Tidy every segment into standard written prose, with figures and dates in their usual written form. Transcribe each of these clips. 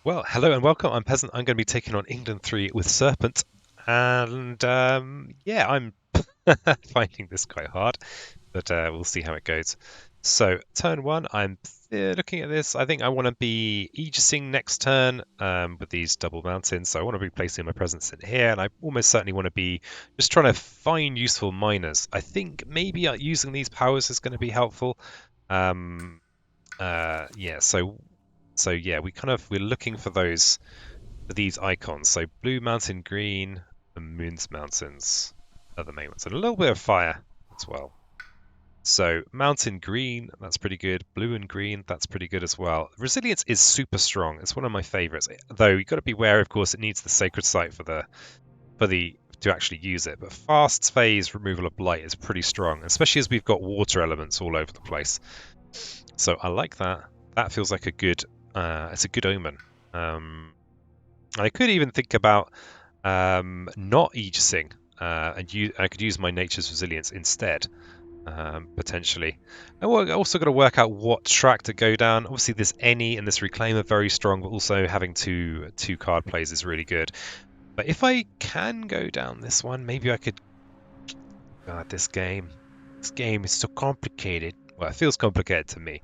Well, hello and welcome. I'm Peasant. I'm going to be taking on England 3 with Serpent. And yeah, I'm finding this quite hard, but we'll see how it goes. So, turn 1, I'm looking at this. I think I want to be aegising next turn with these double mountains. So, I want to be placing my presence in here, and I almost certainly want to be just trying to find useful miners. I think maybe using these powers is going to be helpful. Um, yeah, so yeah, we're looking for these icons. So blue mountain, green, and moon's mountains are the main ones, and a little bit of fire as well. So mountain green, that's pretty good. Blue and green, that's pretty good as well. Resilience is super strong. It's one of my favorites. Though you've got to be aware, of course, it needs the sacred site for the to actually use it. But fast phase removal of blight is pretty strong, especially as we've got water elements all over the place. So I like that. That feels like a good. It's a good omen. I could even think about not aegising, and I could use my nature's resilience instead, potentially. And we're also got to work out what track to go down. Obviously, this any and this reclaim are very strong, but also having two card plays is really good. But if I can go down this one, maybe I could. God, this game. This game is so complicated. Well, it feels complicated to me.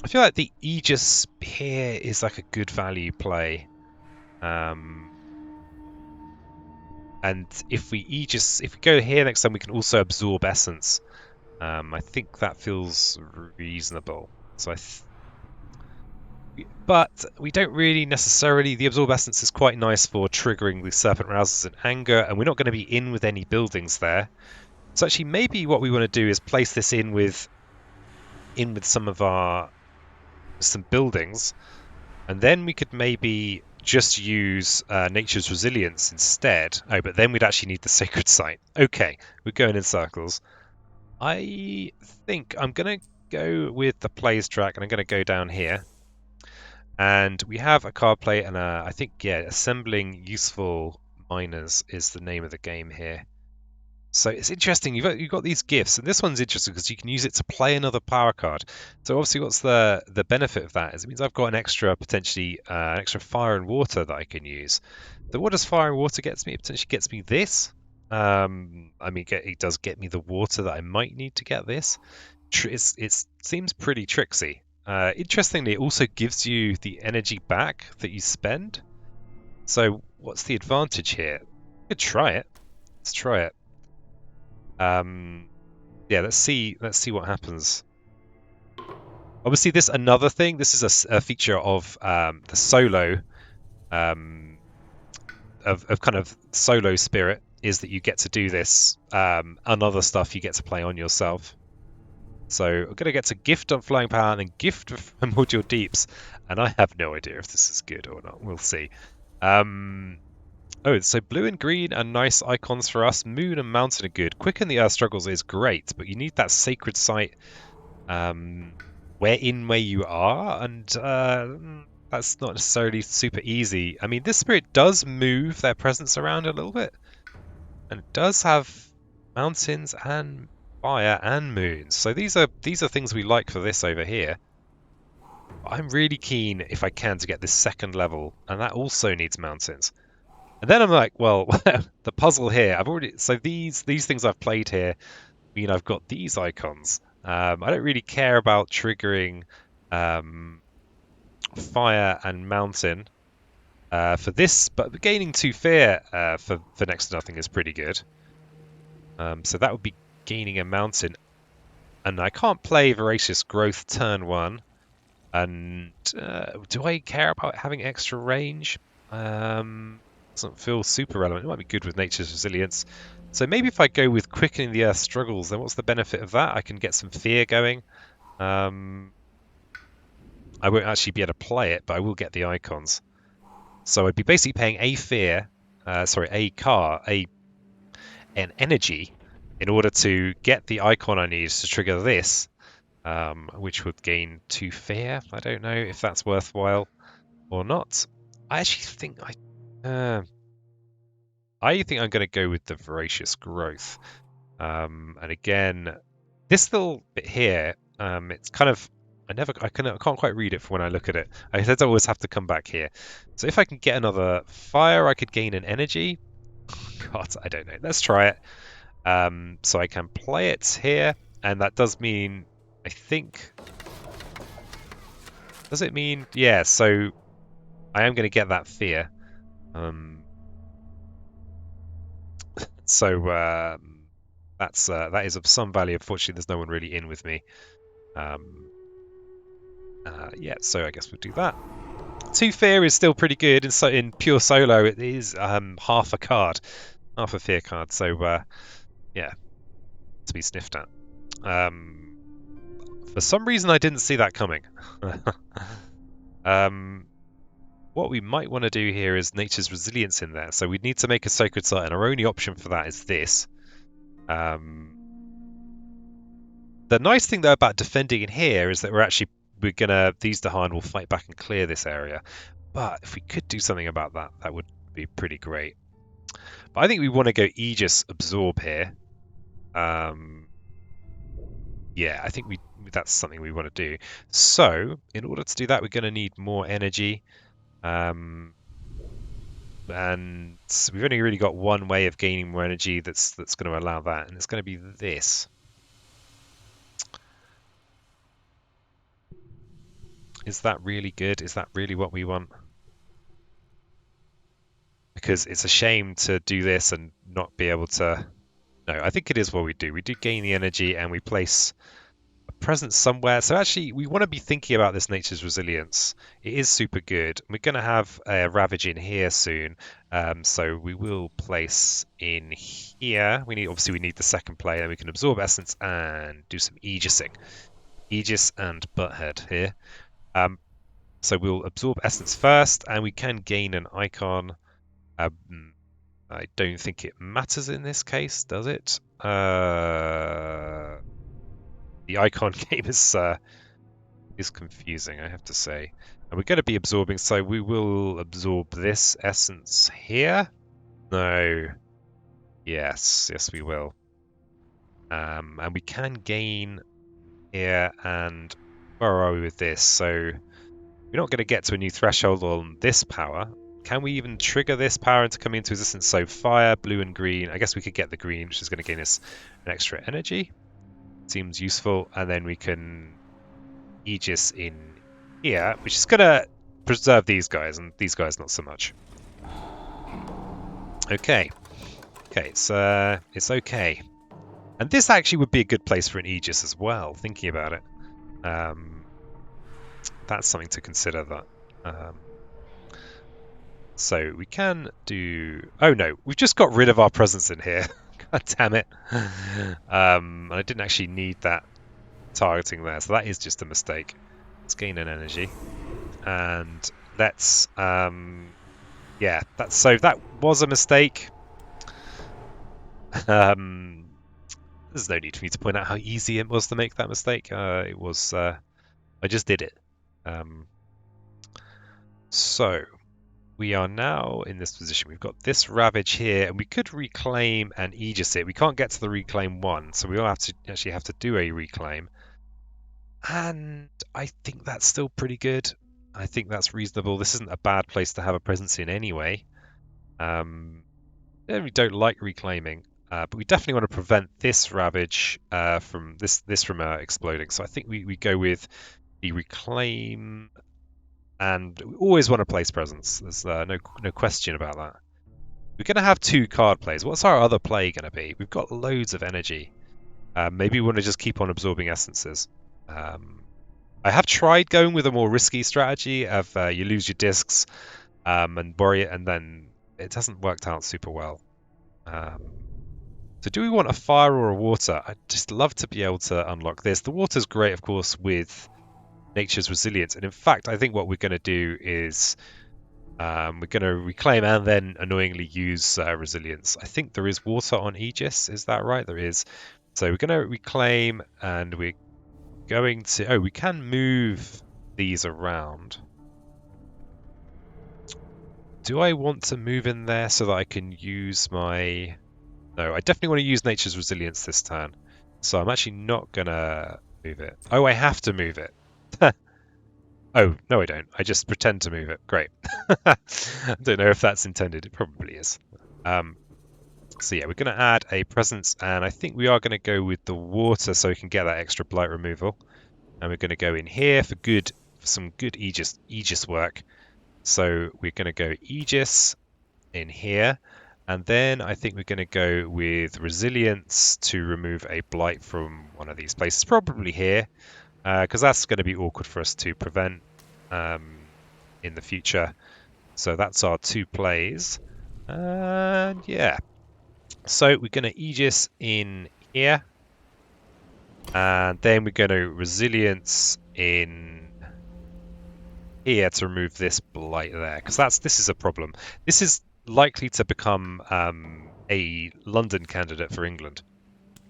I feel like the Aegis here is like a good value play. Um, and if we go here next time, we can also absorb essence. I think that feels reasonable. But we don't really necessarily. The absorb essence is quite nice for triggering the serpent rouses and anger, and we're not going to be in with any buildings there. So actually, maybe what we want to do is place this in with some buildings, and then we could maybe just use nature's resilience instead. Oh, but then we'd actually need the sacred site. Okay, we're going in circles. I think I'm going to go with the plays track, and I'm going to go down here. And we have a card play, and I think, yeah, assembling useful miners is the name of the game here. So it's interesting. You've got these gifts, and this one's interesting because you can use it to play another power card. So obviously, what's the benefit of that? Is it means I've got an extra potentially an extra fire and water that I can use. So what does fire and water gets me? It potentially gets me this. I mean, it does get me the water that I might need to get this. It seems pretty tricksy. Interestingly, it also gives you the energy back that you spend. So what's the advantage here? We could try it. Let's try it. Yeah, let's see what happens. Obviously, this another thing. This is a feature of the solo of kind of solo spirit is that you get to do this and other stuff you get to play on yourself. So I'm going to get to gift on flying power and then gift of primordial deeps, and I have no idea if this is good or not. We'll see. Oh, so blue and green are nice icons for us. Moon and mountain are good. Quicken the earth struggles is great, but you need that sacred site where you are, and that's not necessarily super easy. I mean, this spirit does move their presence around a little bit, and it does have mountains and fire and moons. So these are things we like for this over here. I'm really keen, if I can, to get this second level, and that also needs mountains. And then I'm like, well, the puzzle here, so these things I've played here mean I've got these icons. I don't really care about triggering fire and mountain for this, but gaining 2 fear for next to nothing is pretty good. So that would be gaining a mountain. And I can't play Voracious Growth turn 1. And do I care about having extra range? Doesn't feel super relevant. It might be good with Nature's Resilience. So maybe if I go with Quickening the Earth Struggles, then what's the benefit of that? I can get some fear going. I won't actually be able to play it, but I will get the icons. So I'd be basically paying an energy in order to get the icon I need to trigger this, which would gain 2 fear. I don't know if that's worthwhile or not. I actually think I think I'm going to go with the Voracious Growth. And again, this little bit here, it's kind of I can't quite read it from when I look at it. I said I always have to come back here. So if I can get another fire, I could gain an energy. God, I don't know. Let's try it. So I can play it here, and that does mean, I think, does it mean, yeah, so I am going to get that fear. So that is of some value. Unfortunately, there's no one really in with me. Yeah, so I guess we'll do that. 2 fear is still pretty good, and so in pure solo it is half a card, half a fear card. So yeah, to be sniffed at. For some reason, I didn't see that coming. What we might want to do here is Nature's Resilience in there. So we'd need to make a Sacred Site, and our only option for that is this. The nice thing though about defending in here is that these Dahan will fight back and clear this area. But if we could do something about that, that would be pretty great. But I think we want to go Aegis Absorb here. Yeah, I think that's something we want to do. So in order to do that, we're going to need more energy. And we've only really got one way of gaining more energy that's going to allow that, and it's going to be this. Is that really good? Is that really what we want? Because it's a shame to do this and not be able to... No, I think it is what we do. We do gain the energy and we place a presence somewhere. So actually, we want to be thinking about this Nature's Resilience. It is super good. We're going to have a Ravage in here soon. So we will place in here. Obviously, we need the second player. And we can absorb Essence and do some Aegising. Aegis and Butthead here. So we'll absorb Essence first, and we can gain an icon. I don't think it matters in this case, does it? The icon game is confusing, I have to say. And we're going to be absorbing, so we will absorb this essence here. No. Yes, we will. And we can gain here, and where are we with this? So we're not going to get to a new threshold on this power. Can we even trigger this power to come into existence? So fire, blue and green. I guess we could get the green, which is going to gain us an extra energy. Seems useful. And then we can Aegis in here, which is going to preserve these guys, and these guys not so much. Okay. Okay, it's okay. And this actually would be a good place for an Aegis as well, thinking about it. That's something to consider, that. So we can do... Oh no, we've just got rid of our presence in here. God damn it. And I didn't actually need that targeting there, so that is just a mistake. Let's gain an energy. And let's... yeah, so that was a mistake. There's no need for me to point out how easy it was to make that mistake. It was... I just did it. So... We are now in this position. We've got this Ravage here, and we could reclaim and Aegis it. We can't get to the reclaim one, so we'll have to do a reclaim. And I think that's still pretty good. I think that's reasonable. This isn't a bad place to have a presence in anyway. We don't like reclaiming, but we definitely want to prevent this Ravage from exploding. So I think we go with the reclaim. And we always want to place presence. There's no question about that. We're going to have 2 card plays. What's our other play going to be? We've got loads of energy. Maybe we want to just keep on absorbing essences. I have tried going with a more risky strategy of you lose your discs and worry it, and then it hasn't worked out super well. So do we want a fire or a water? I'd just love to be able to unlock this. The water's great, of course, with Nature's Resilience, and in fact I think what we're going to do is we're going to reclaim and then annoyingly use Resilience. I think there is water on Aegis, is that right? There is. So we're going to reclaim, and we're going to... we can move these around. Do I want to move in there so that I can use my... No, I definitely want to use Nature's Resilience this turn, so I'm actually not going to move it. Oh, I have to move it. Oh, no, I don't. I just pretend to move it. Great. I don't know if that's intended. It probably is. So yeah, we're going to add a presence, and I think we are going to go with the water so we can get that extra blight removal. And we're going to go in here for some good Aegis work. So we're going to go Aegis in here, and then I think we're going to go with resilience to remove a blight from one of these places, probably here, because that's going to be awkward for us to prevent in the future. So that's our 2 plays, and yeah. So we're going to Aegis in here, and then we're going to resilience in here to remove this blight there, because this is a problem. This is likely to become a London candidate for England.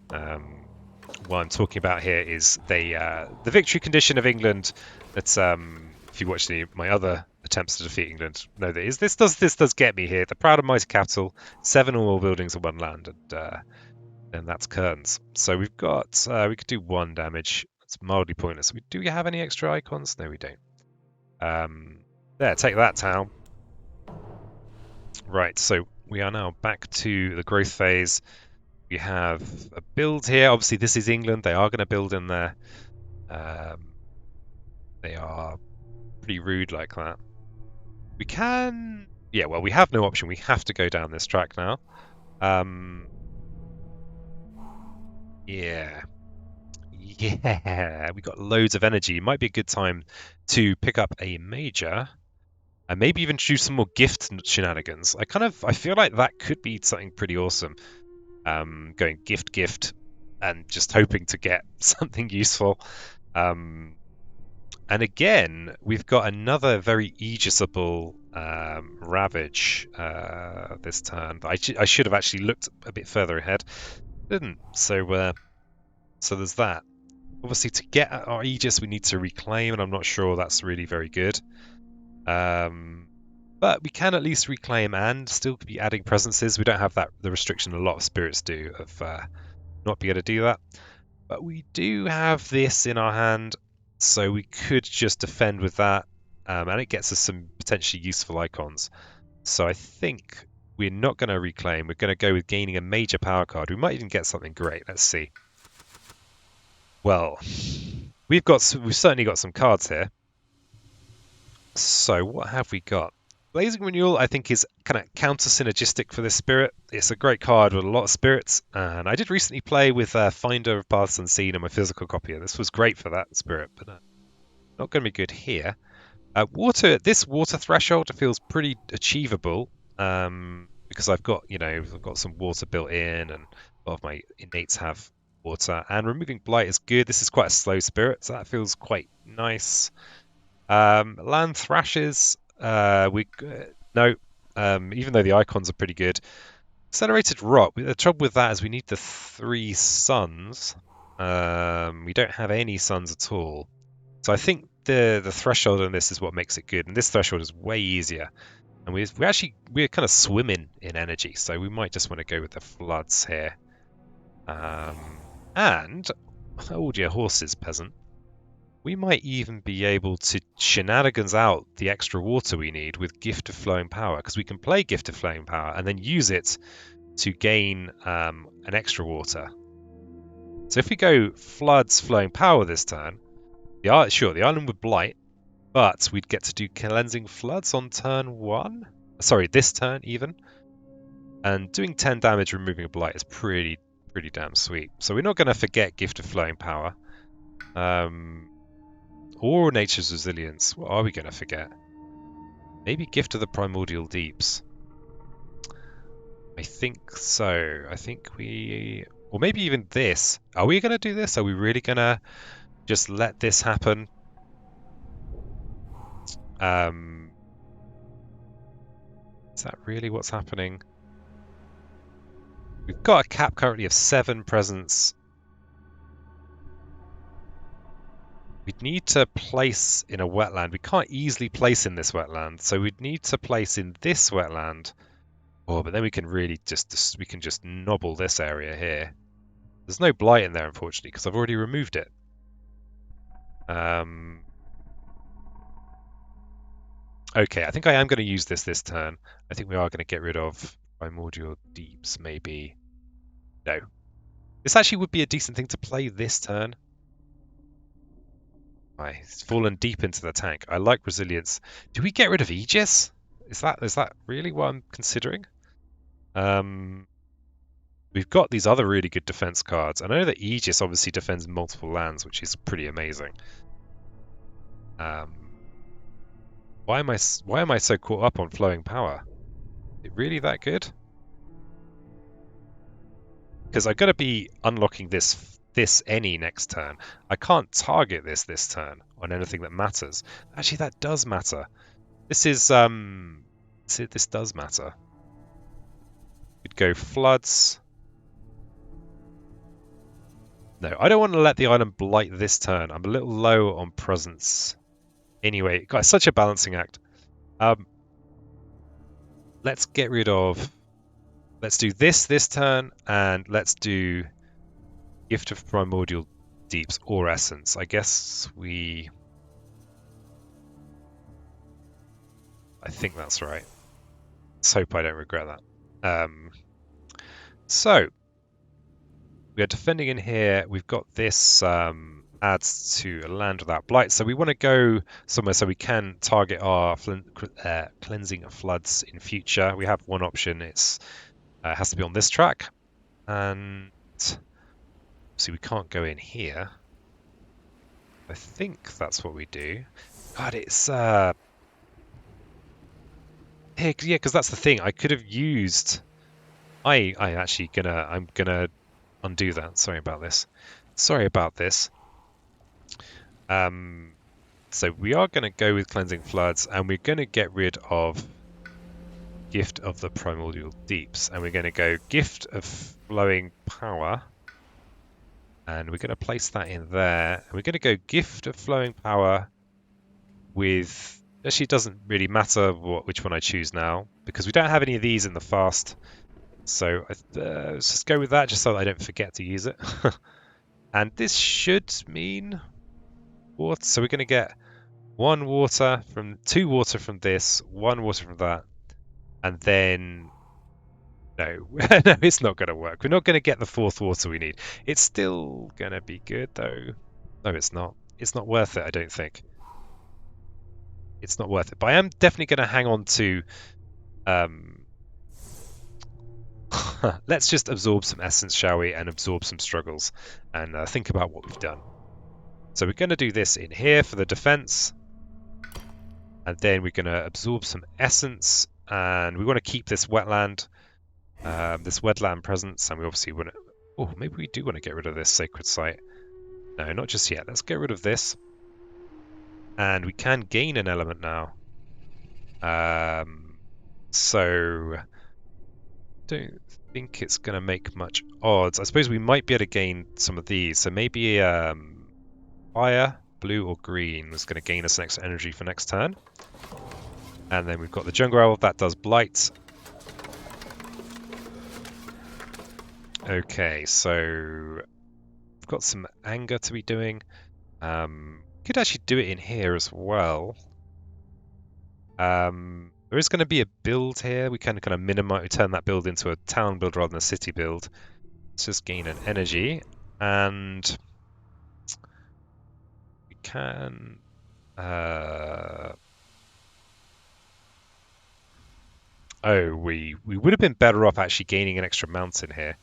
What I'm talking about here is the victory condition of England. That's if you watch my other attempts to defeat England, know that this does get me here. The proud and mighty capital, 7 or more buildings on one land, and that's curtains. So we've got we could do 1 damage. It's mildly pointless. Do we have any extra icons? No, we don't. There, take that, town. Right, so we are now back to the growth phase. We have a build here. Obviously, this is England. They are going to build in there. They are pretty rude like that. We can... Yeah, well, we have no option. We have to go down this track now. Yeah. Yeah, we got loads of energy. It might be a good time to pick up a major. And maybe even choose some more gift shenanigans. I feel like that could be something pretty awesome. Going gift, and just hoping to get something useful. And again, we've got another very Aegisable Ravage this turn. I should have actually looked a bit further ahead. Didn't. So there's that. Obviously, to get our Aegis, we need to reclaim, and I'm not sure that's really very good. But we can at least reclaim and still be adding presences. We don't have the restriction a lot of spirits do of not be able to do that. But we do have this in our hand, so we could just defend with that, and it gets us some potentially useful icons. So I think we're not going to reclaim. We're going to go with gaining a major power card. We might even get something great. Let's see. Well, we've certainly got some cards here. So what have we got? Blazing Renewal, I think, is kind of counter-synergistic for this spirit. It's a great card with a lot of spirits, and I did recently play with Finder of Paths Unseen and my physical copy, and this was great for that spirit, but not going to be good here. This water threshold feels pretty achievable, because I've got some water built in, and a lot of my innates have water, and removing Blight is good. This is quite a slow spirit, so that feels quite nice. Land Thrashes, no, even though the icons are pretty good. Accelerated Rot, the trouble with that is we need the 3 suns. We don't have any suns at all. So I think the threshold on this is what makes it good, and this threshold is way easier. And we're kind of swimming in energy, so we might just want to go with the floods here. And hold your horses, peasant. We might even be able to shenanigans out the extra water we need with Gift of Flowing Power, because we can play Gift of Flowing Power and then use it to gain an extra water. So if we go Floods Flowing Power this turn, the island would blight, but we'd get to do Cleansing Floods on turn 1. Sorry, this turn even. And doing 10 damage removing a blight is pretty damn sweet. So we're not going to forget Gift of Flowing Power. Or Nature's Resilience. What are we going to forget? Maybe Gift of the Primordial Deeps. I think so. I think or maybe even this. Are we going to do this? Are we really going to just let this happen? Is that really what's happening? We've got a cap currently of 7 presents. We'd need to place in a wetland. We can't easily place in this wetland, so we'd need to place in this wetland. Oh, but then we can really just nobble this area here. There's no blight in there, unfortunately, because I've already removed it. Okay, I think I am going to use this turn. I think we are going to get rid of Primordial Deeps, maybe. No. This actually would be a decent thing to play this turn. It's fallen deep into the tank. I like Resilience. Do we get rid of Aegis? Is that really what I'm considering? We've got these other really good defense cards. I know that Aegis obviously defends multiple lands, which is pretty amazing. Why am I so caught up on Flowing Power? Is it really that good? Because I've got to be unlocking this any next turn. I can't target this turn on anything that matters. Actually, that does matter. This is this does matter. We'd go floods. No, I don't want to let the island blight this turn. I'm a little low on presence. Anyway, God, it's such a balancing act. Let's get rid of. Let's do this turn, and let's do Gift of Primordial Deeps or Essence. I guess I think that's right. Let's hope I don't regret that. So we are defending in here. We've got this adds to a land without blight. So we want to go somewhere so we can target our cleansing floods in future. We have one option. It has to be on this track, and see, we can't go in here. I think that's what we do. God, it's yeah, because that's the thing. I could have used. I'm gonna undo that. Sorry about this. So we are going to go with Cleansing Floods, and we're going to get rid of Gift of the Primordial Deeps, and we're going to go Gift of Flowing Power, and we're going to place that in there, and we're going to go Gift of Flowing Power with... Actually, it doesn't really matter which one I choose now, because we don't have any of these in the fast, so let's just go with that, just so that I don't forget to use it. And this should mean water, so we're going to get two water from this, one water from that, and then no, no, it's not going to work. We're not going to get the fourth water we need. It's still going to be good though. No, it's not. It's not worth it, I don't think. It's not worth it. But I am definitely going to hang on to. Let's just absorb some essence, shall we, and absorb some struggles, and think about what we've done. So we're going to do this in here for the defense. And then we're going to absorb some essence, and we want to keep this wetland presence, and we obviously want to... Oh, maybe we do want to get rid of this sacred site. No, not just yet. Let's get rid of this. And we can gain an element now. So... don't think it's going to make much odds. I suppose we might be able to gain some of these. So maybe fire, blue or green was going to gain us an extra energy for next turn. And then we've got the Jungle Owl, that does blight. Okay, so we've got some anger to be doing. Could actually do it in here as well. There is going to be a build here. We can kind of minimize, turn that build into a town build rather than a city build. Let's just gain an energy, and we can. Oh, we would have been better off actually gaining an extra mountain here.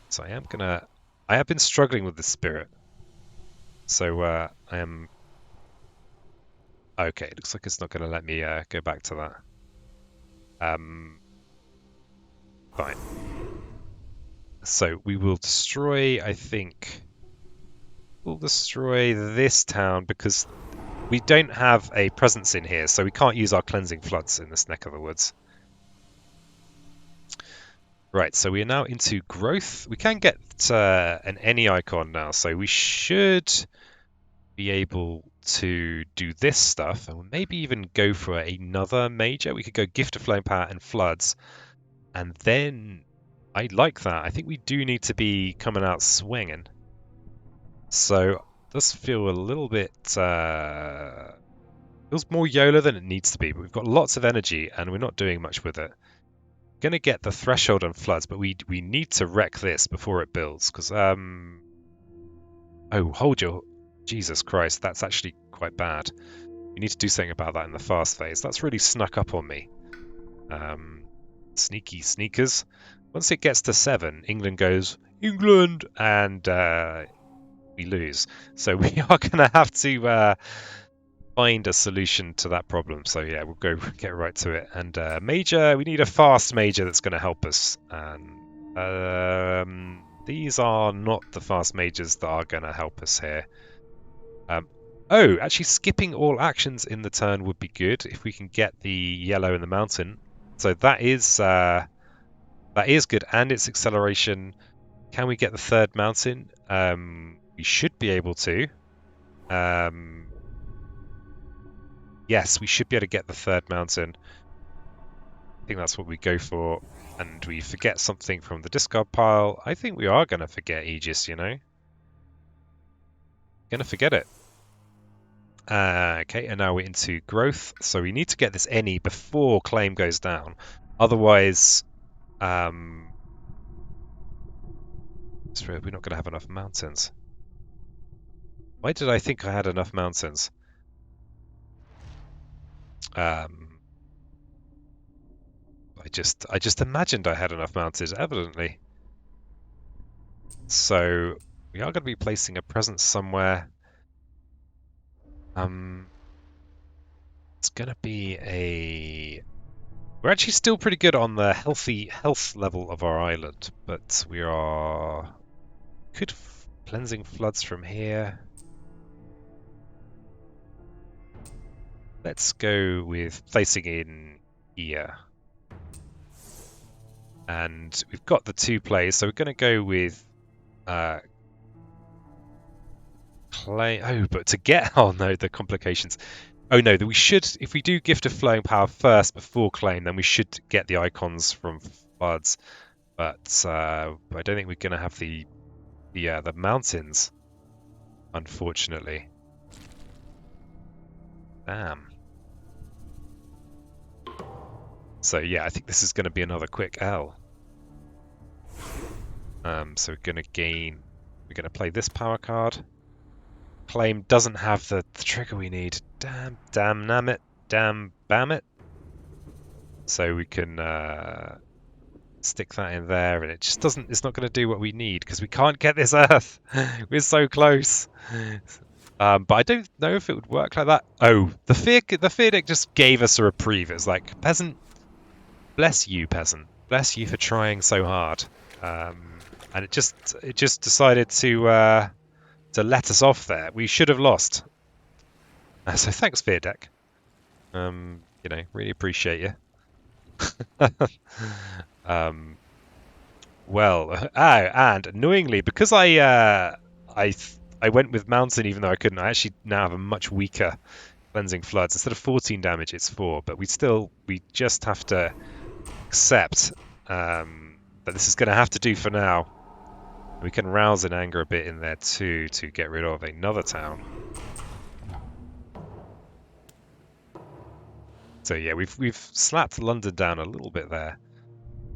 So I have been struggling with the spirit. So I am... Okay, it looks like it's not going to let me go back to that. Fine. So we will destroy, I think... We'll destroy this town because we don't have a presence in here, so we can't use our cleansing floods in this neck of the woods. Right, so we are now into growth. We can get an any icon now, so we should be able to do this stuff, and maybe even go for another major. We could go Gift of Flowing Power and Floods, and then I like that. I think we do need to be coming out swinging. So it does feel a little bit Feels more YOLO than it needs to be, but we've got lots of energy and we're not doing much with it. Going to get the threshold on floods, but we need to wreck this before it builds, because oh, hold your... Jesus Christ, that's actually quite bad. We need to do something about that in the fast phase. That's really snuck up on me. Sneaky sneakers. Once it gets to 7, England goes, England! And we lose. So we are going to have to find a solution to that problem. So yeah, we'll go get right to it. And major, we need a fast major that's going to help us. And these are not the fast majors that are going to help us here. Oh, actually skipping all actions in the turn would be good if we can get the yellow in the mountain. So that is good, and its acceleration. Can we get the third mountain? We should be able to. Yes, we should be able to get the third mountain. I think that's what we go for. And we forget something from the discard pile. I think we are going to forget Aegis, you know? Going to forget it. Okay, and now we're into growth. So we need to get this any before claim goes down. Otherwise, we're not going to have enough mountains. Why did I think I had enough mountains? I just imagined I had enough mountains, evidently. So we are going to be placing a presence somewhere. It's going to be a... We're actually still pretty good on the health level of our island, but we are... Could cleansing floods from here. Let's go with placing in here. And we've got the 2 plays, so we're going to go with claim. Oh, but to get... Oh no, the complications. Oh no, that we should, if we do Gift of Flowing Power first before claim, then we should get the icons from floods. But I don't think we're going to have the mountains, unfortunately. Damn. So yeah, I think this is going to be another quick L. So we're going to gain... We're going to play this power card. Claim doesn't have the trigger we need. Damn it. Damn bam it. So we can stick that in there, and it just doesn't... It's not going to do what we need, because we can't get this Earth. We're so close. But I don't know if it would work like that. Oh, the fear deck just gave us a reprieve. It's like, peasant, bless you, peasant. Bless you for trying so hard. And it just decided to let us off there. We should have lost. So thanks, fear deck. You know, really appreciate you. Well, and annoyingly, because I went with mountain even though I couldn't, I actually now have a much weaker cleansing floods. Instead of 14 damage, it's 4. But we just have to accept that this is going to have to do for now. We can rouse in anger a bit in there too to get rid of another town. So yeah, we've slapped London down a little bit there.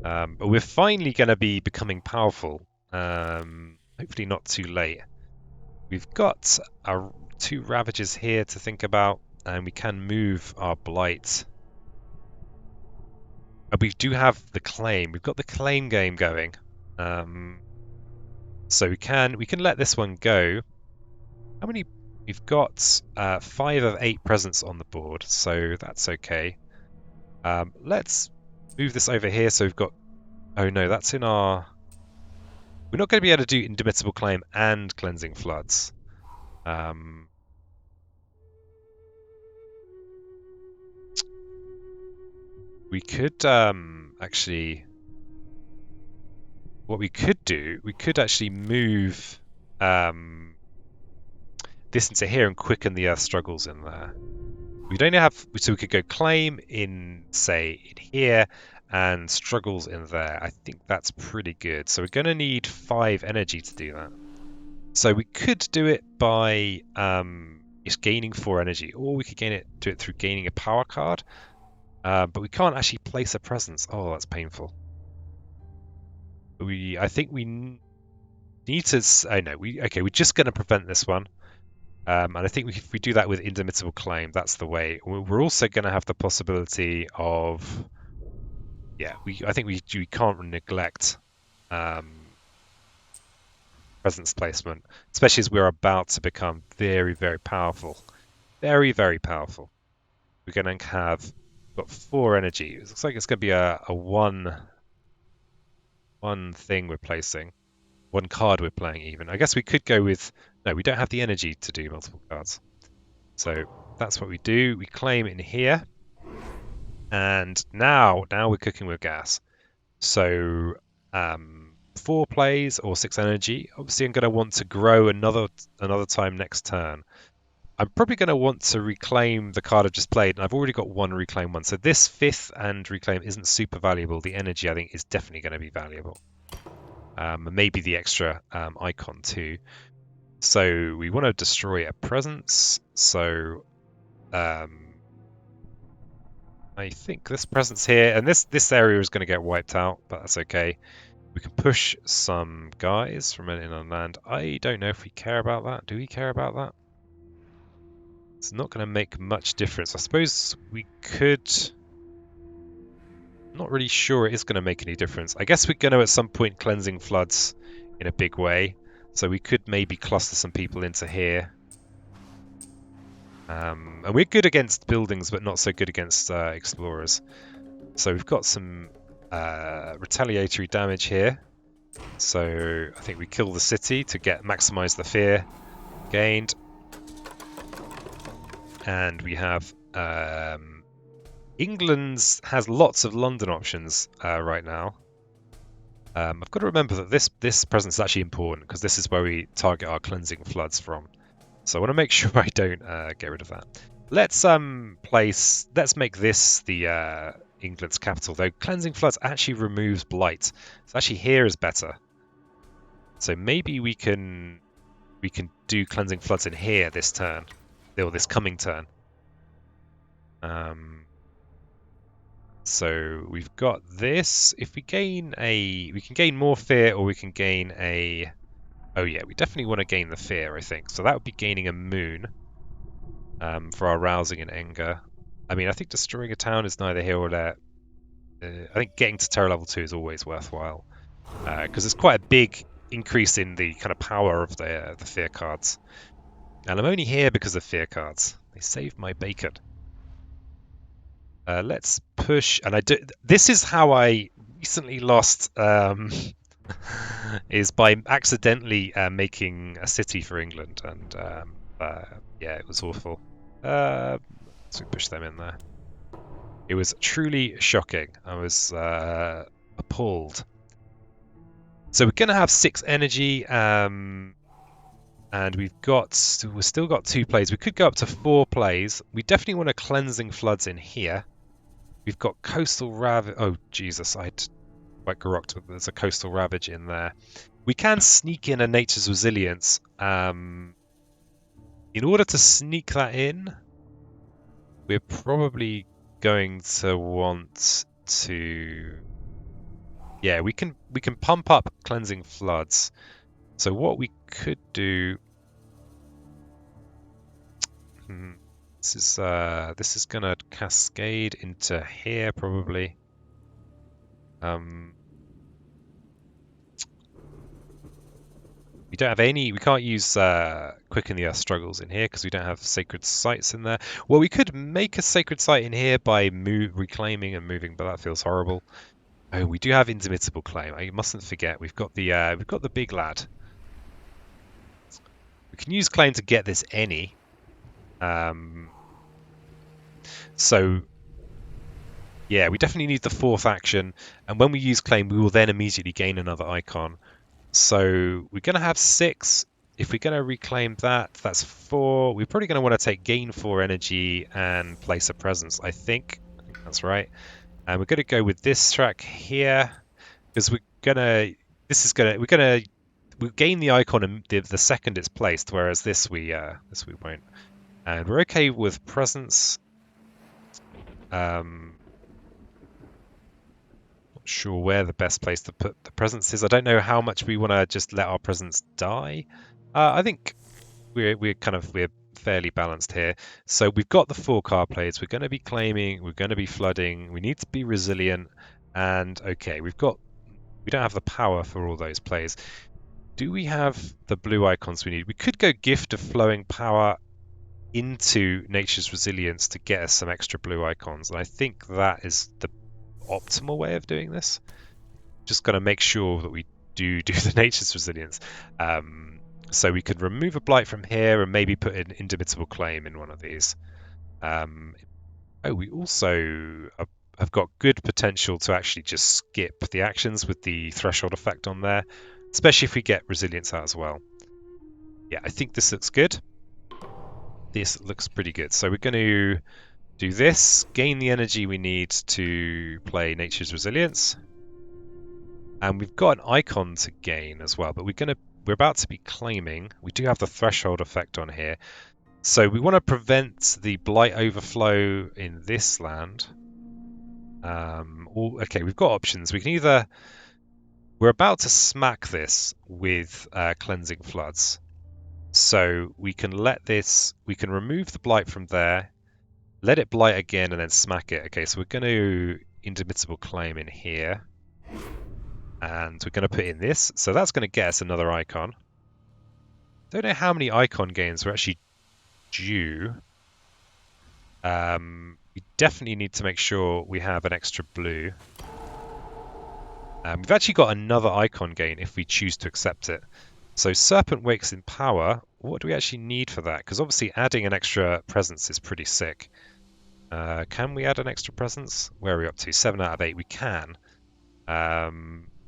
But we're finally going to be becoming powerful. Hopefully not too late. We've got our 2 Ravages here to think about, and we can move our Blight. We do have the claim. We've got the claim game going. So we can let this one go. How many? We've got 5 of 8 presents on the board, so that's okay. Let's move this over here. So we've got... Oh no, that's in our... We're not going to be able to do Indomitable Claim and Cleansing Floods. We could actually... What we could do, we could actually move this into here and quicken the Earth struggles in there. We don't have... So we could go claim in, say, in here, and struggles in there. I think that's pretty good. So we're going to need 5 energy to do that. So we could do it by... it's gaining 4 energy, or we could do it through gaining a power card. But we can't actually place a presence. Oh, that's painful. I think we need to. Oh no, we're just going to prevent this one. And I think if we do that with Indomitable Claim, that's the way. We're also going to have the possibility of, yeah, I think we can't neglect presence placement, especially as we're about to become very, very powerful. Very, very powerful. We're going to have got 4 energy. It looks like it's going to be a one thing we're placing, one card we're playing even. I guess we could go with, no, we don't have the energy to do multiple cards. So that's what we do. We claim in here. And now we're cooking with gas. So 4 plays or 6 energy. Obviously, I'm going to want to grow another time next turn. I'm probably going to want to reclaim the card I've just played, and I've already got 1 reclaim one. So this 5th and reclaim isn't super valuable. The energy, I think, is definitely going to be valuable. Maybe the extra icon too. So we want to destroy a presence. So I think this presence here, and this area is going to get wiped out, but that's okay. We can push some guys from an inland land. I don't know if we care about that. Do we care about that? It's not going to make much difference. I suppose we could. I'm not really sure it is going to make any difference. I guess we're going to at some point cleansing floods in a big way. So we could maybe cluster some people into here. And we're good against buildings, but not so good against explorers. So we've got some retaliatory damage here. So I think we kill the city to maximize the fear gained. And we have England's has lots of London options right now. I've got to remember that this presence is actually important because this is where we target our cleansing floods from. So I want to make sure I don't get rid of that. Let's make this the England's capital, though cleansing floods actually removes blight. So actually here is better. So maybe we can do cleansing floods in here this turn, or this coming turn. So we've got this. If we can gain more fear, or we can gain a. Oh yeah, we definitely want to gain the fear, I think. So that would be gaining a moon for our rousing and anger. I mean, I think destroying a town is neither here or there. I think getting to terror level 2 is always worthwhile because it's quite a big increase in the kind of power of the fear cards. And I'm only here because of fear cards. They saved my bacon. Let's push, and this is how I recently lost. Is by accidentally making a city for England, and yeah, it was awful. So we push them in there. It was truly shocking. I was appalled. So we're gonna have 6 energy, and we've still got 2 plays. We could go up to 4 plays. We definitely want a cleansing floods in here. We've got coastal ravage. Oh Jesus, I'd quite correct. There's a coastal ravage in there. We can sneak in a nature's resilience. In order to sneak that in, we're probably going to want to. Yeah, we can pump up cleansing floods. So what we could do. This is gonna cascade into here probably. We don't have any. We can't use quicken the earth struggles in here because we don't have sacred sites in there. Well, we could make a sacred site in here by reclaiming and moving, but that feels horrible. Oh, we do have indomitable claim. I mustn't forget. We've got the big lad. We can use claim to get this any. So yeah, we definitely need the 4th action, and when we use claim, we will then immediately gain another icon. So we're going to have 6. If we're going to reclaim that, that's 4. We're probably going to want to take gain 4 energy and place a presence. I think that's right. And we're going to go with this track here because we'll gain the icon the second it's placed, whereas this we won't. And we're okay with presence. Not sure where the best place to put the presence is. I don't know how much we want to just let our presence die. I think we're fairly balanced here. So we've got the 4 card plays. We're going to be claiming. We're going to be flooding. We need to be resilient. And okay, we don't have the power for all those plays. Do we have the blue icons we need? We could go Gift of Flowing Power into Nature's Resilience to get us some extra blue icons. And I think that is the optimal way of doing this. Just got to make sure that we do the Nature's Resilience. So we could remove a blight from here and maybe put an Indomitable Claim in one of these. We also have got good potential to actually just skip the actions with the threshold effect on there, especially if we get Resilience out as well. Yeah, I think this looks good. This looks pretty good. So we're going to do this, gain the energy we need to play Nature's Resilience. And we've got an icon to gain as well, but we're about to be claiming. We do have the threshold effect on here. So we want to prevent the blight overflow in this land. Okay, we've got options. We can either... We're about to smack this with Cleansing Floods. So we can remove the blight from there, let it blight again, and then smack it. Okay, so we're going to Indomitable Claim in here. And we're going to put in this. So that's going to get us another icon. Don't know how many icon gains we're actually due. We definitely need to make sure we have an extra blue. We've actually got another icon gain if we choose to accept it. So Serpent Wakes in Power, what do we actually need for that? Because obviously adding an extra presence is pretty sick. Can we add an extra presence? Where are we up to? 7 out of 8. We can.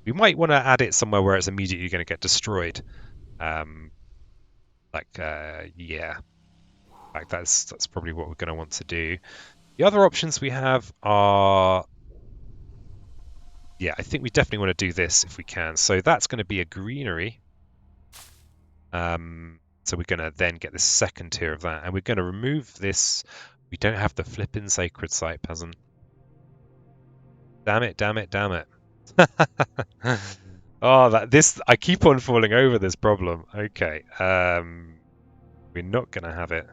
We might want to add it somewhere where it's immediately going to get destroyed. Yeah. Like that's probably what we're going to want to do. The other options we have are... Yeah, I think we definitely want to do this if we can. So that's going to be a greenery. So we're going to then get the second tier of that. And we're going to remove this. We don't have the flipping Sacred Site, peasant. Damn it, damn it, damn it. I keep on falling over this problem. Okay. We're not going to have it.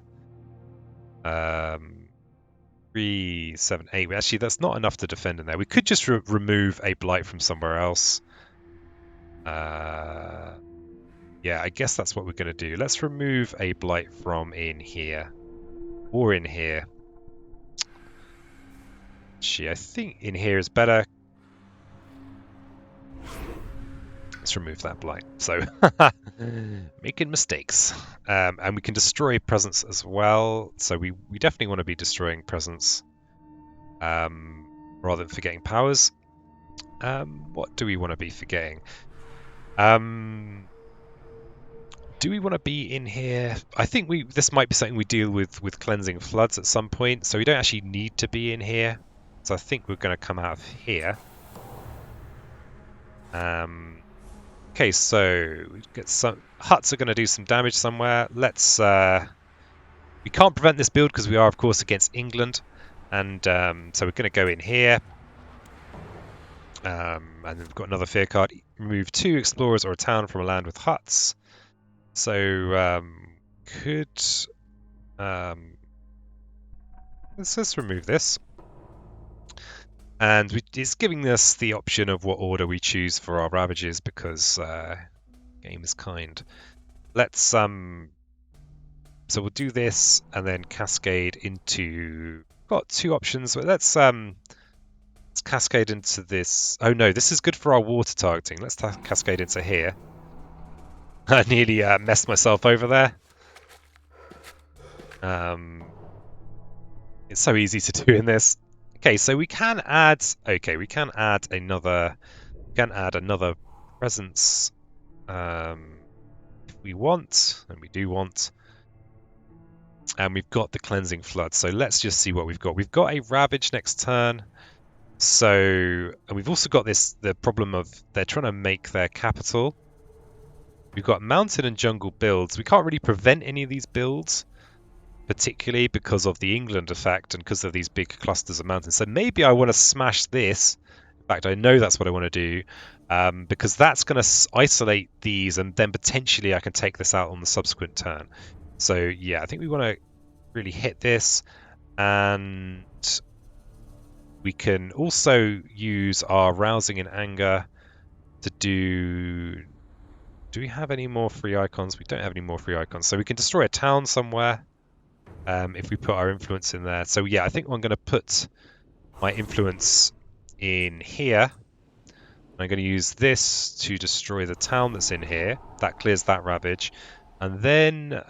3, 7, 8. Actually, that's not enough to defend in there. We could just remove a blight from somewhere else. Yeah, I guess that's what we're going to do. Let's remove a blight from in here. Or in here. Actually, I think in here is better. Let's remove that blight. So, making mistakes. And we can destroy presence as well. So we definitely want to be destroying presence rather than forgetting powers. What do we want to be forgetting? Do we want to be in here? I think this might be something we deal with Cleansing Floods at some point. So we don't actually need to be in here. So I think we're going to come out of here. Okay, so we get some huts are going to do some damage somewhere. Let's. We can't prevent this build because we are, of course, against England, and so we're going to go in here. And then we've got another fear card. Remove 2 explorers or a town from a land with huts. So let's remove this. And it's giving us the option of what order we choose for our ravages because game is kind. Let's so we'll do this and then cascade into... Got 2 options. Let's cascade into this. Oh no, this is good for our water targeting. Let's cascade into here. I nearly messed myself over there. It's so easy to do in this. Okay, so we can add. Okay, we can add another. We can add another presence if we want, and we do want. And we've got the Cleansing Flood. So let's just see what we've got. We've got a Ravage next turn. So, and we've also got the problem of they're trying to make their capital. We've got mountain and jungle builds. We can't really prevent any of these builds. particularly because of the England effect and because of these big clusters of mountains. So maybe I want to smash this. In fact, I know that's what I want to do, because that's going to isolate these, and then potentially I can take this out on the subsequent turn. So yeah, I think we want to really hit this, and we can also use our rousing in anger to do. Do we have any more free icons? We don't have any more free icons, so we can destroy a town somewhere. If we put our influence in there. So yeah, I think I'm going to put my influence in here. I'm going to use this to destroy the town that's in here. That clears that ravage. And then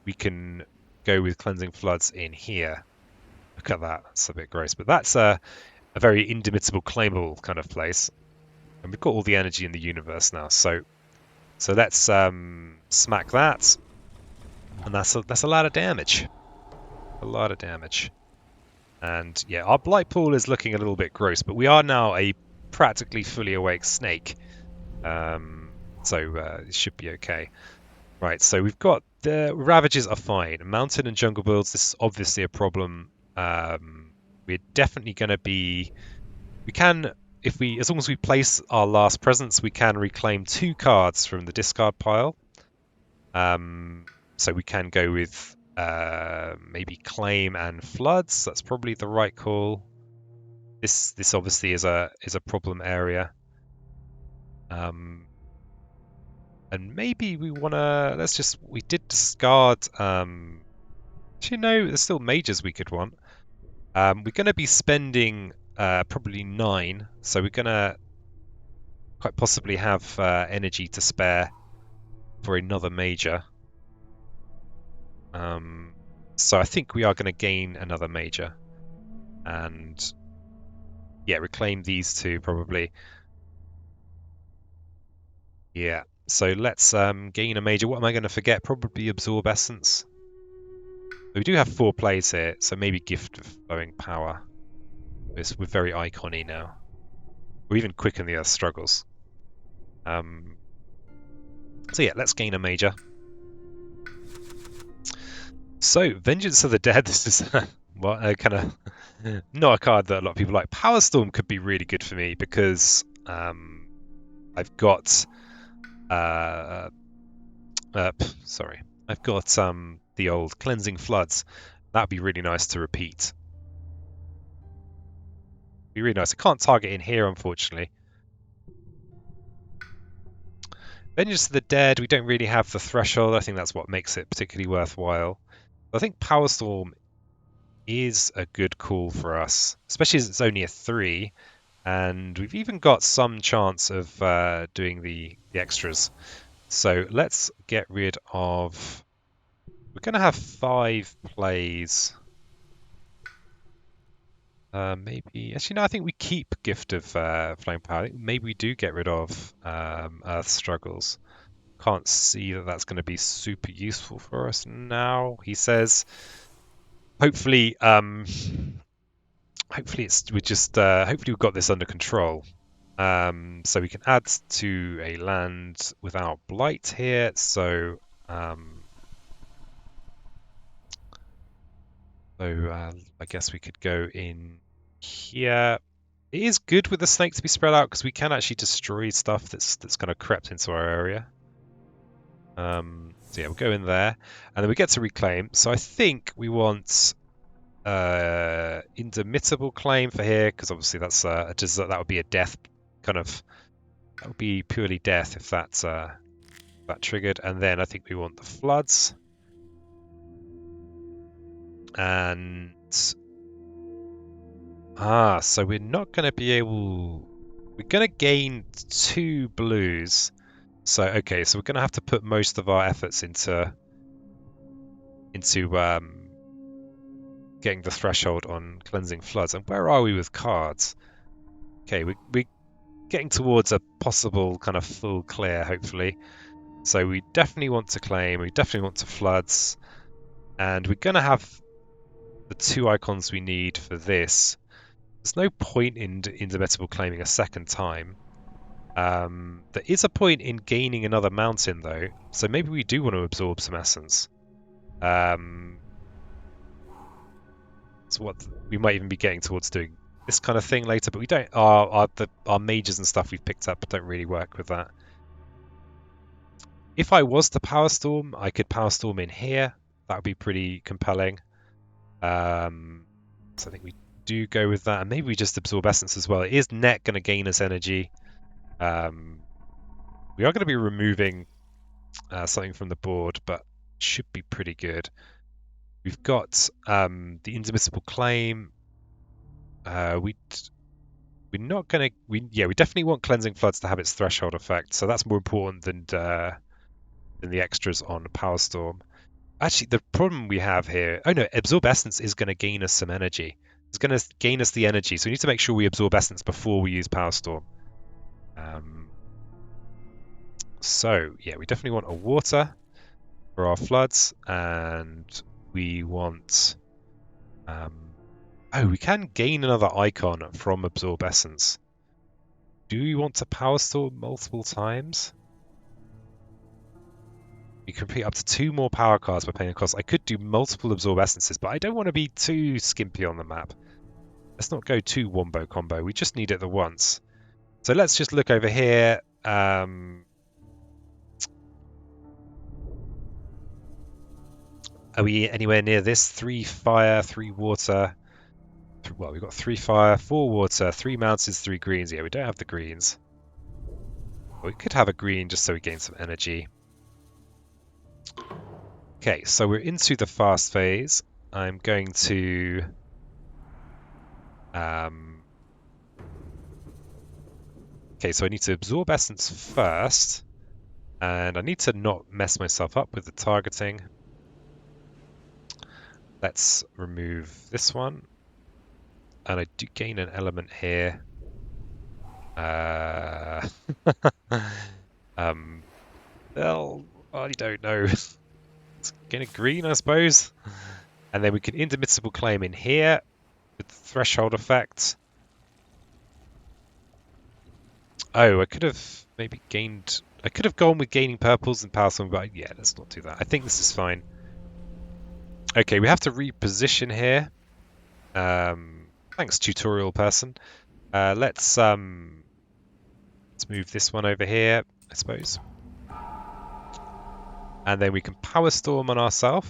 we can go with cleansing floods in here. Look at that. That's a bit gross. But that's a very indomitable, claimable kind of place. And we've got all the energy in the universe now. So let's smack that. And that's a lot of damage. A lot of damage. And yeah, our blight pool is looking a little bit gross, but we are now a practically fully awake snake. So it should be okay. Right, so we've got the ravages are fine. Mountain and jungle builds, this is obviously a problem. We're definitely going to be... We can, as long as we place our last presence, we can reclaim 2 cards from the discard pile. So we can go with maybe claim and floods. That's probably the right call. This obviously is a problem area. And maybe we wanna we did discard actually no, there's still mages we could want. We're gonna be spending probably 9, so we're gonna quite possibly have energy to spare for another major. So I think we are going to gain another major, and yeah, reclaim these 2 probably. Yeah, so let's gain a major. What am I going to forget? Probably absorb essence. We do have 4 plays here, so maybe gift of flowing power. We're very icon-y now. Or even quicken the earth struggles. So yeah, let's gain a major. So, Vengeance of the Dead, this is kind of not a card that a lot of people like. Power Storm could be really good for me because I've got I've got the old Cleansing Floods. That'd be really nice to repeat. Be really nice. I can't target in here, unfortunately. Vengeance of the Dead, we don't really have the threshold. I think that's what makes it particularly worthwhile. I think Power Storm is a good call for us, especially as it's only a 3, and we've even got some chance of doing the extras. So let's get rid of... We're going to have 5 plays. Maybe... Actually, no, I think we keep Gift of Flame Power. I think maybe we do get rid of Earth Struggles. Can't see that that's going to be super useful for us now, he says. Hopefully, hopefully we've got this under control. So we can add to a land without blight here. So I guess we could go in here. It is good with the snake to be spread out because we can actually destroy stuff that's kind of crept into our area. So yeah, we'll go in there, and then we get to reclaim. So I think we want indomitable claim for here because obviously that's that would be a death kind of. That would be purely death if that's that triggered. And then I think we want the floods. And so we're not going to be able... We're going to gain 2 blues. So, okay, so we're going to have to put most of our efforts into getting the threshold on cleansing floods. And where are we with cards? Okay, we're getting towards a possible kind of full clear, hopefully. So we definitely want to claim, we definitely want to floods, and we're going to have the 2 icons we need for this. There's no point in indomitable claiming a second time. There is a point in gaining another mountain though, so maybe we do want to absorb some essence. So we might even be getting towards doing this kind of thing later, but we don't. Our mages and stuff we've picked up don't really work with that. If I was to power storm, I could power storm in here. That would be pretty compelling. So I think we do go with that, and maybe we just absorb essence as well. It is net going to gain us energy. We are going to be removing something from the board, but should be pretty good. We've got the indomitable claim. We're not going to. We definitely want cleansing floods to have its threshold effect, so that's more important than the extras on power storm. Actually, the problem we have here. Oh no, absorb essence is going to gain us some energy. It's going to gain us the energy, so we need to make sure we absorb essence before we use power storm. So yeah, we definitely want a water for our floods, and we want. Oh, we can gain another icon from absorb essence. Do we want to power storm multiple times? You can complete up to 2 more power cards by paying a cost. I could do multiple absorb essences, but I don't want to be too skimpy on the map. Let's not go too wombo combo. We just need it the once. So let's just look over here. Are we anywhere near this? 3 fire, 3 water. Well, we've got 3 fire, 4 water, 3 mountains, 3 greens. Yeah, we don't have the greens. We could have a green just so we gain some energy. Okay, so we're into the fast phase. I'm going to... Okay, so I need to absorb essence first. And I need to not mess myself up with the targeting. Let's remove this one. And I do gain an element here. Well, I don't know. Let's gain a green, I suppose. And then we can indomitable claim in here with the threshold effect. Oh, I could have maybe gained... I could have gone with gaining purples and power storm, but yeah, let's not do that. I think this is fine. Okay, we have to reposition here. Thanks, tutorial person. Let's move this one over here, I suppose. And then we can power storm on ourselves.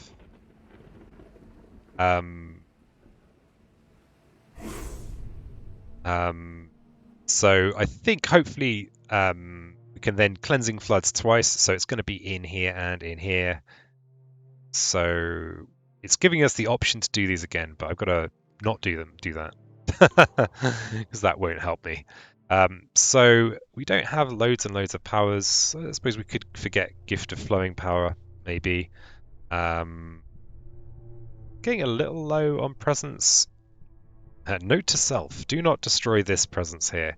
So I think hopefully we can then cleansing floods twice. So it's going to be in here and in here. So it's giving us the option to do these again, but I've got to not do that because that won't help me. So we don't have loads and loads of powers. So I suppose we could forget Gift of Flowing Power, maybe. Getting a little low on presence. Note to self, do not destroy this presence here.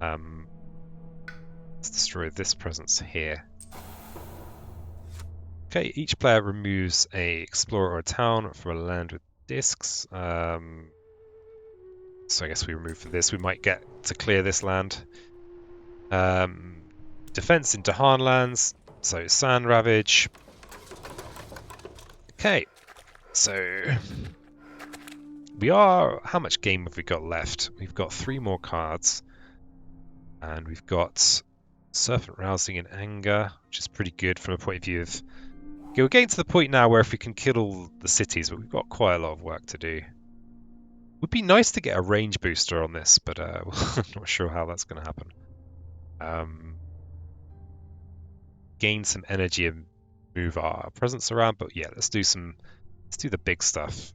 Let's destroy this presence here. Okay, each player removes a explorer or a town from a land with discs. So I guess we remove for this. We might get to clear this land. Defense into Han lands. So Sand Ravage. Okay, so we are... How much game have we got left? We've got 3 more cards. And we've got Serpent Rousing in Anger, which is pretty good from a point of view of... Okay, we're getting to the point now where if we can kill all the cities, but we've got quite a lot of work to do. Would be nice to get a range booster on this, but I'm not sure how that's going to happen. Gain some energy and move our presence around, but yeah, let's do the big stuff.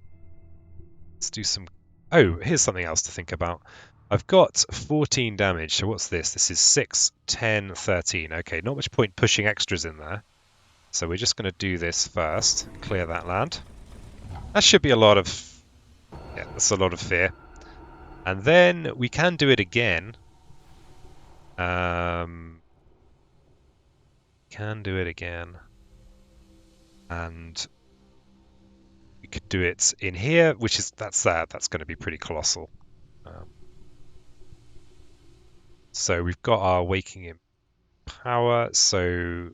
Let's do some... Oh, here's something else to think about. I've got 14 damage, so what's this? This is 6, 10, 13. Okay, not much point pushing extras in there. So we're just going to do this first, clear that land. That should be a lot of... Yeah, that's a lot of fear. And then we can do it again. Can do it again. And we could do it in here, which is... That's going to be pretty colossal. So we've got our Waking in Power, so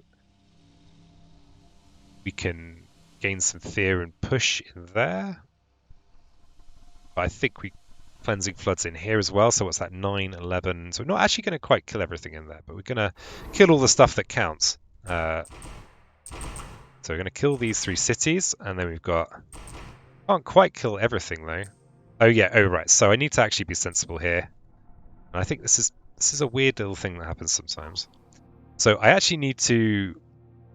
we can gain some fear and push in there. But I think we cleansing floods in here as well. So what's that? 9, 11. So we're not actually going to quite kill everything in there, but we're going to kill all the stuff that counts. So we're going to kill these 3 cities, and then we've got. Can't quite kill everything though. Oh yeah. Oh right. So I need to actually be sensible here. And I think this is a weird little thing that happens sometimes. So I actually need to.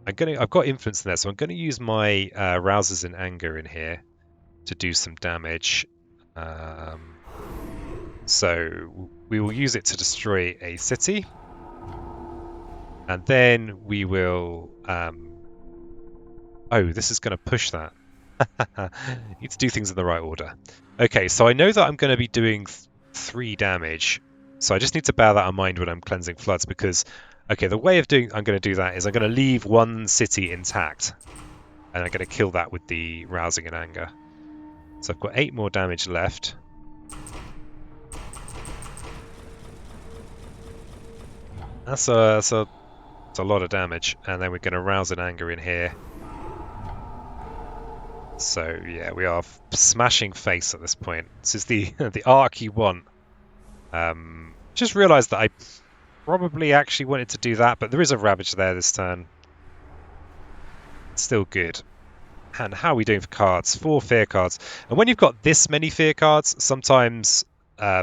I've got influence in there, so I'm going to use my rousers in anger in here to do some damage. So we will use it to destroy a city, and then we will. Oh, this is going to push that. Need to do things in the right order. Okay, so I know that I'm going to be doing 3 damage, so I just need to bear that in mind when I'm cleansing floods, because okay, the way of doing I'm going to do that is I'm going to leave 1 city intact, and I'm going to kill that with the rousing and anger. So I've got 8 more damage left. That's a lot of damage, and then we're going to rouse and anger in here. So yeah, we are smashing face at this point. This is the the arc you want. Just realised that I probably actually wanted to do that, but there is a Ravage there this turn. Still good. And how are we doing for cards? 4 fear cards. And when you've got this many fear cards, sometimes I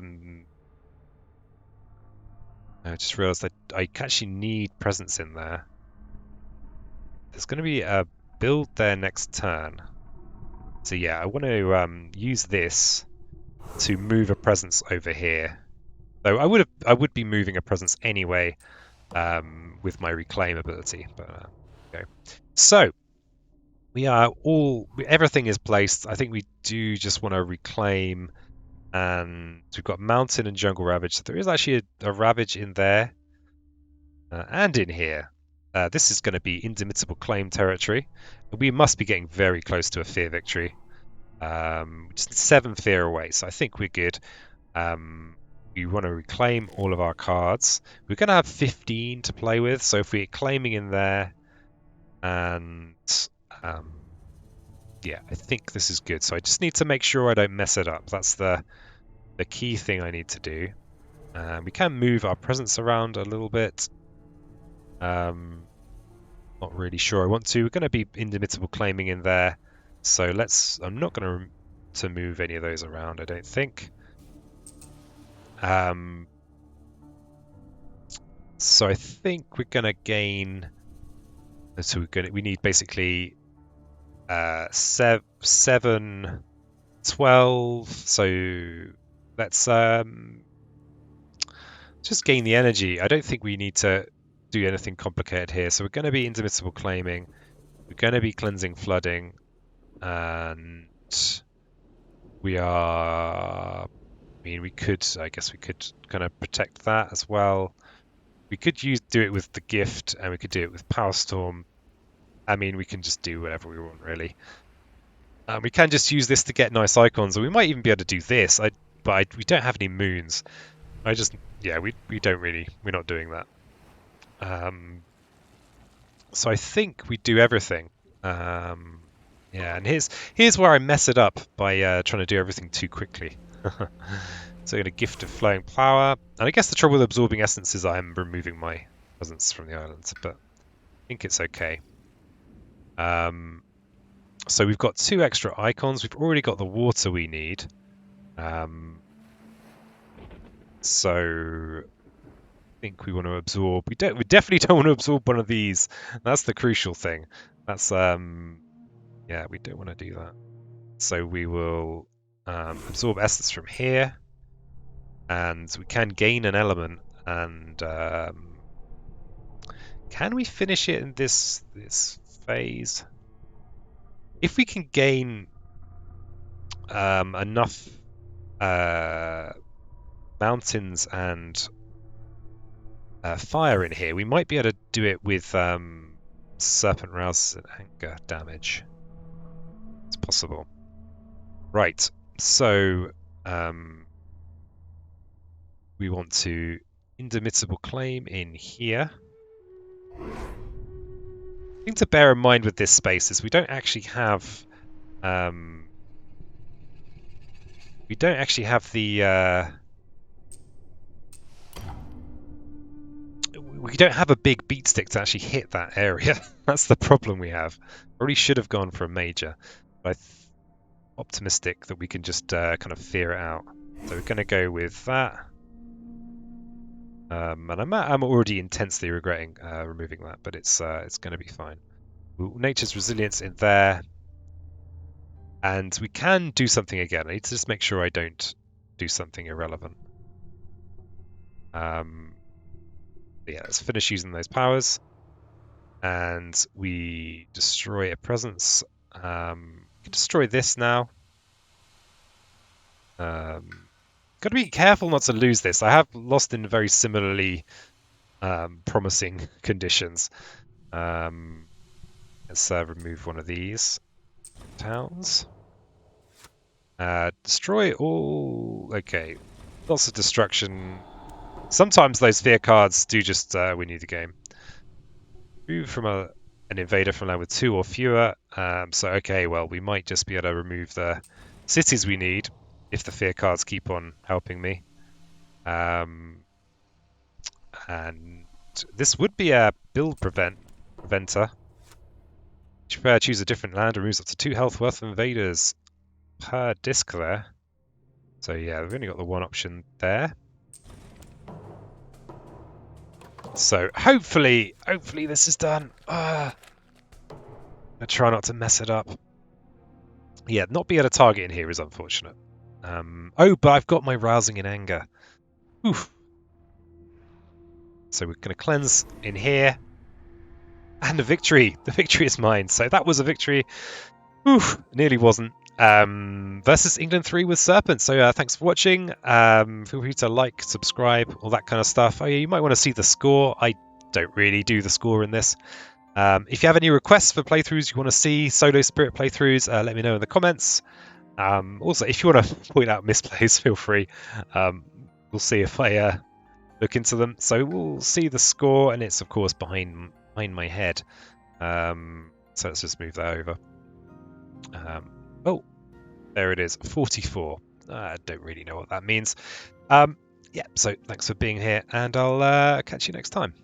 just realised that I actually need presence in there. There's going to be a build there next turn. So yeah, I want to use this to move a presence over here. So I would be moving a presence anyway with my reclaim ability. But okay. So we are everything is placed. I think we do just want to reclaim, and we've got mountain and jungle ravage. So there is actually a ravage in there and in here. This is going to be indomitable claim territory. We must be getting very close to a fear victory. Just 7 fear away, so I think we're good. We want to reclaim all of our cards. We're going to have 15 to play with, so if we're claiming in there, and yeah, I think this is good. So I just need to make sure I don't mess it up. That's the key thing I need to do. We can move our presence around a little bit. Not really sure I want to. We're going to be indomitable claiming in there, so I'm not going to move any of those around, I don't think. So I think we're going to gain. So we need basically 7, 12. So let's just gain the energy. I don't think we need to do anything complicated here. So we're going to be indomitable claiming. We're going to be cleansing flooding, and we are. I guess we could kind of protect that as well. We could do it with the gift, and we could do it with Power Storm. I mean, we can just do whatever we want, really. We can just use this to get nice icons, or we might even be able to do this. We don't have any moons. We don't really. We're not doing that. So I think we do everything. Yeah, and here's where I mess it up by trying to do everything too quickly. So I'm going to gift of flowing power, and I guess the trouble with absorbing essence is I'm removing my presence from the island, but I think it's okay. So we've got 2 extra icons. We've already got the water we need. So I think we want to absorb. We definitely don't want to absorb one of these. That's the crucial thing. That's yeah, we don't want to do that. So we will absorb essence from here, and we can gain an element. And can we finish it in this phase? If we can gain enough mountains and fire in here, we might be able to do it with Serpent Rouse and Anger damage. It's possible. Right, so we want to indomitable claim in here. thing to bear in mind with this space is we don't actually have the we don't have a big beat stick to actually hit that area. That's the problem we have. Probably should have gone for a major, but I'm optimistic that we can just kind of fear it out. So we're going to go with that. And I'm already intensely regretting removing that, but it's going to be fine. Nature's resilience in there, and we can do something again. I need to just make sure I don't do something irrelevant. Yeah, let's finish using those powers, and we destroy a presence. We can destroy this now. Got to be careful not to lose this. I have lost in very similarly promising conditions. Let's remove one of these towns. Destroy all. Okay, lots of destruction. Sometimes those fear cards do just win you the game. Move from an invader from land with 2 or fewer. So okay, well we might just be able to remove the cities we need if the fear cards keep on helping me. And this would be a build preventer. Choose a different land, removes up to 2 health worth of invaders per disc there. So yeah, we've only got the one option there. So hopefully this is done. I try not to mess it up. Yeah, not being able to target in here is unfortunate. Oh, but I've got my rousing in anger. Oof. So we're going to cleanse in here. And a victory. The victory is mine. So that was a victory. Oof, nearly wasn't. Versus England 3 with Serpent. So thanks for watching. Feel free to like, subscribe, all that kind of stuff. Oh yeah, you might want to see the score. I don't really do the score in this. If you have any requests for playthroughs you want to see, solo spirit playthroughs, let me know in the comments. Also, if you want to point out misplays, feel free. We'll see if I look into them. So we'll see the score, and it's of course behind my head. So let's just move that over. Oh, there it is, 44. I don't really know what that means. Yeah, so thanks for being here, and I'll catch you next time.